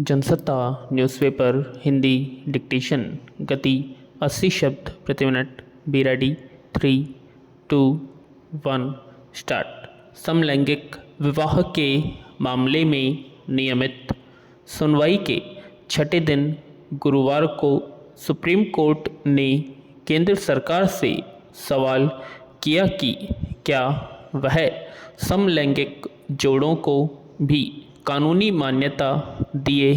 Jansatta newspaper Hindi dictation गति 80 शब्द प्रति मिनट। Be ready 3, 2, 1 start. समलैंगिक विवाह के मामले में नियमित सुनवाई के छठे दिन गुरुवार को सुप्रीम कोर्ट ने केंद्र सरकार से सवाल किया कि क्या वह समलैंगिक जोड़ों को भी कानूनी मान्यता दिए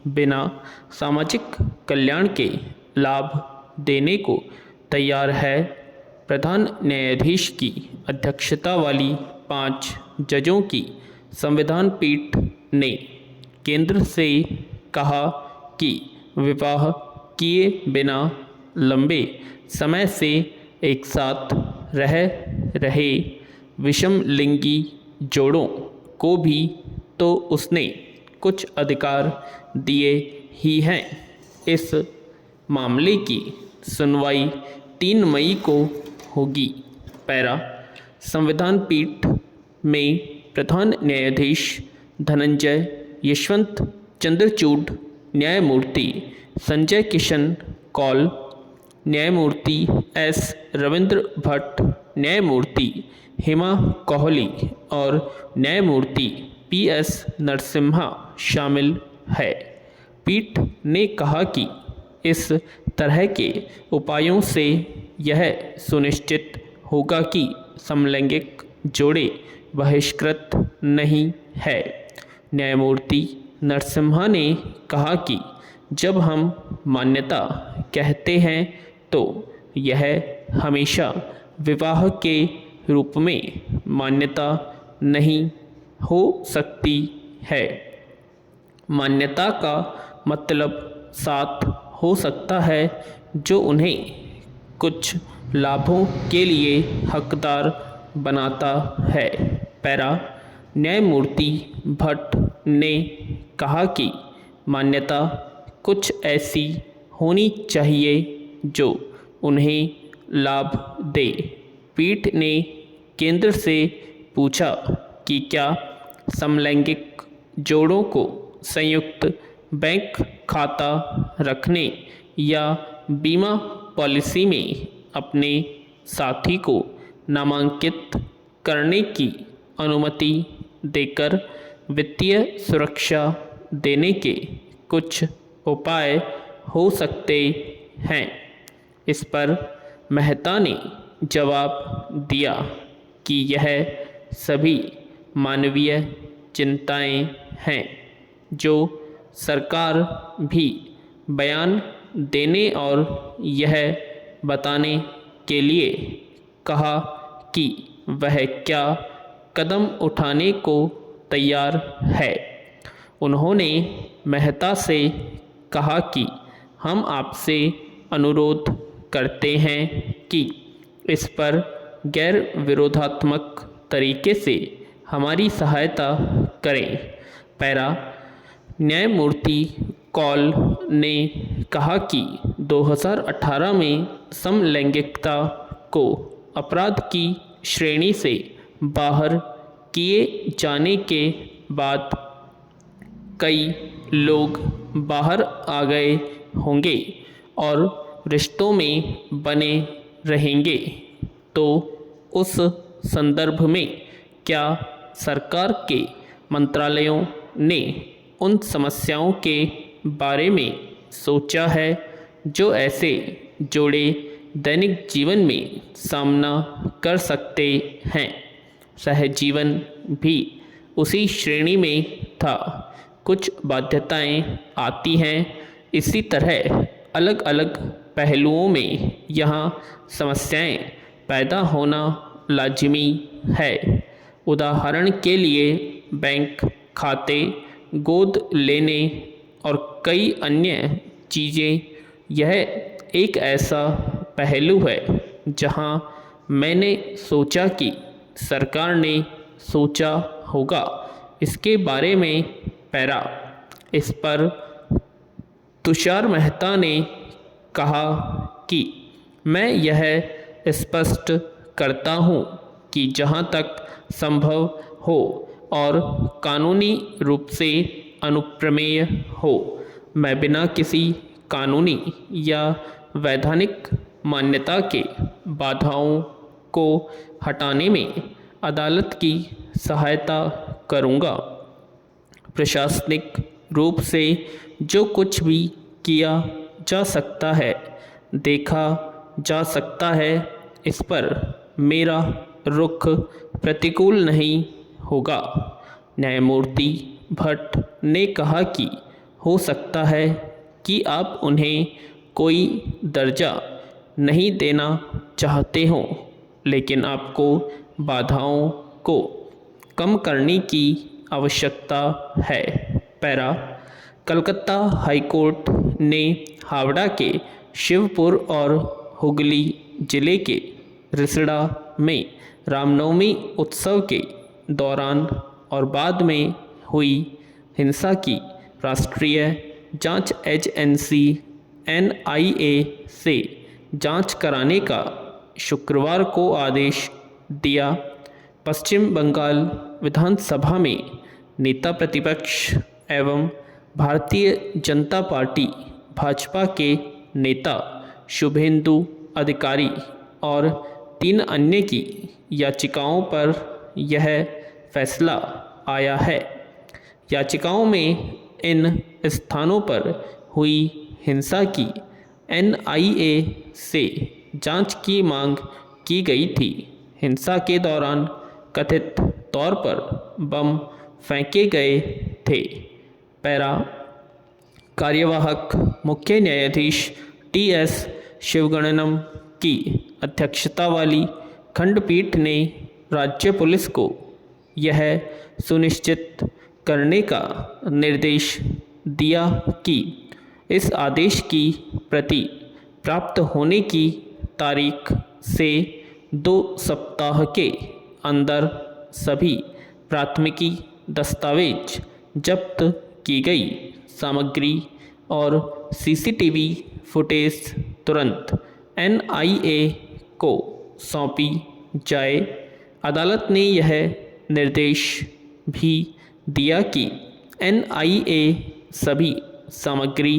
बिना सामाजिक कल्याण के लाभ देने को तैयार है। प्रधान न्यायाधीश की अध्यक्षता वाली 5 जजों की संविधान पीठ ने केंद्र से कहा कि विवाह किए बिना लंबे समय से एक साथ रह रहे विषमलिंगी जोड़ों को भी तो उसने कुछ अधिकार दिए ही हैं। इस मामले की सुनवाई 3 मई को होगी। पैरा संविधान पीठ में प्रधान न्यायाधीश धनंजय यशवंत चंद्रचूड़, न्यायमूर्ति संजय किशन कौल, न्यायमूर्ति एस रविंद्र भट्ट, न्यायमूर्ति हेमा कोहली और न्यायमूर्ति PS नरसिम्हा शामिल है। पीठ ने कहा कि इस तरह के उपायों से यह सुनिश्चित होगा कि समलैंगिक जोड़े बहिष्कृत नहीं है। न्यायमूर्ति नरसिम्हा ने कहा कि जब हम मान्यता कहते हैं तो यह हमेशा विवाह के रूप में मान्यता नहीं हो सकती है। मान्यता का मतलब साथ हो सकता है जो उन्हें कुछ लाभों के लिए हकदार बनाता है। पैरा न्यायमूर्ति भट्ट ने कहा कि मान्यता कुछ ऐसी होनी चाहिए जो उन्हें लाभ दे। पीठ ने केंद्र से पूछा कि क्या समलैंगिक जोड़ों को संयुक्त बैंक खाता रखने या बीमा पॉलिसी में अपने साथी को नामांकित करने की अनुमति देकर वित्तीय सुरक्षा देने के कुछ उपाय हो सकते हैं। इस पर मेहता ने जवाब दिया कि यह सभी मानवीय चिंताएं हैं जो सरकार भी बयान देने और यह बताने के लिए कहा कि वह क्या कदम उठाने को तैयार है। उन्होंने मेहता से कहा कि हम आपसे अनुरोध करते हैं कि इस पर गैर विरोधात्मक तरीके से हमारी सहायता करें। पैरा न्यायमूर्ति कौल ने कहा कि 2018 में समलैंगिकता को अपराध की श्रेणी से बाहर किए जाने के बाद कई लोग बाहर आ गए होंगे और रिश्तों में बने रहेंगे। तो उस संदर्भ में क्या सरकार के मंत्रालयों ने उन समस्याओं के बारे में सोचा है जो ऐसे जोड़े दैनिक जीवन में सामना कर सकते हैं। सहजीवन भी उसी श्रेणी में था। कुछ बाध्यताएं आती हैं। इसी तरह अलग अलग पहलुओं में यहाँ समस्याएं पैदा होना लाजिमी है। उदाहरण के लिए बैंक खाते, गोद लेने और कई अन्य चीज़ें। यह एक ऐसा पहलू है जहां मैंने सोचा कि सरकार ने सोचा होगा इसके बारे में। पैरा इस पर तुषार मेहता ने कहा कि मैं यह स्पष्ट करता हूं कि जहां तक संभव हो और कानूनी रूप से अनुप्रमेय हो। मैं बिना किसी कानूनी या वैधानिक मान्यता के बाधाओं को हटाने में अदालत की सहायता करूँगा। प्रशासनिक रूप से जो कुछ भी किया जा सकता है, देखा जा सकता है, इस पर मेरा रुख प्रतिकूल नहीं होगा। न्यायमूर्ति भट्ट ने कहा कि हो सकता है कि आप उन्हें कोई दर्जा नहीं देना चाहते हों, लेकिन आपको बाधाओं को कम करने की आवश्यकता है। पैरा, कलकत्ता हाईकोर्ट ने हावड़ा के शिवपुर और हुगली जिले के रिसड़ा में रामनवमी उत्सव के दौरान और बाद में हुई हिंसा की राष्ट्रीय जांच एजेंसी NIA से जांच कराने का शुक्रवार को आदेश दिया। पश्चिम बंगाल विधानसभा में नेता प्रतिपक्ष एवं भारतीय जनता पार्टी भाजपा के नेता शुभेंदु अधिकारी और 3 अन्य की याचिकाओं पर यह फैसला आया है। याचिकाओं में इन स्थानों पर हुई हिंसा की NIA से जांच की मांग की गई थी। हिंसा के दौरान कथित तौर पर बम फेंके गए थे। पैरा, कार्यवाहक मुख्य न्यायाधीश TS शिवगणनम की अध्यक्षता वाली खंडपीठ ने राज्य पुलिस को यह सुनिश्चित करने का निर्देश दिया कि इस आदेश की प्रति प्राप्त होने की तारीख से 2 सप्ताह के अंदर सभी प्राथमिकी दस्तावेज, जब्त की गई सामग्री और CCTV फुटेज तुरंत NIA को सौंपी जाए। अदालत ने यह निर्देश भी दिया कि NIA सभी सामग्री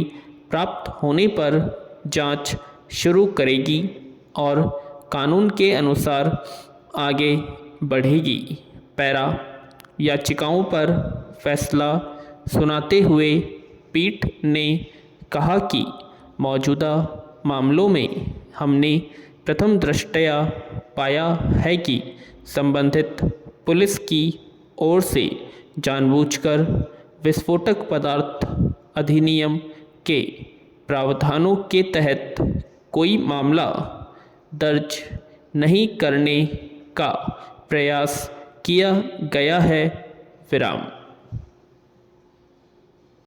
प्राप्त होने पर जांच शुरू करेगी और कानून के अनुसार आगे बढ़ेगी। पैरा, याचिकाओं पर फैसला सुनाते हुए पीठ ने कहा कि मौजूदा मामलों में हमने प्रथम दृष्टया पाया है कि संबंधित पुलिस की ओर से जानबूझकर विस्फोटक पदार्थ अधिनियम के प्रावधानों के तहत कोई मामला दर्ज नहीं करने का प्रयास किया गया है। विराम।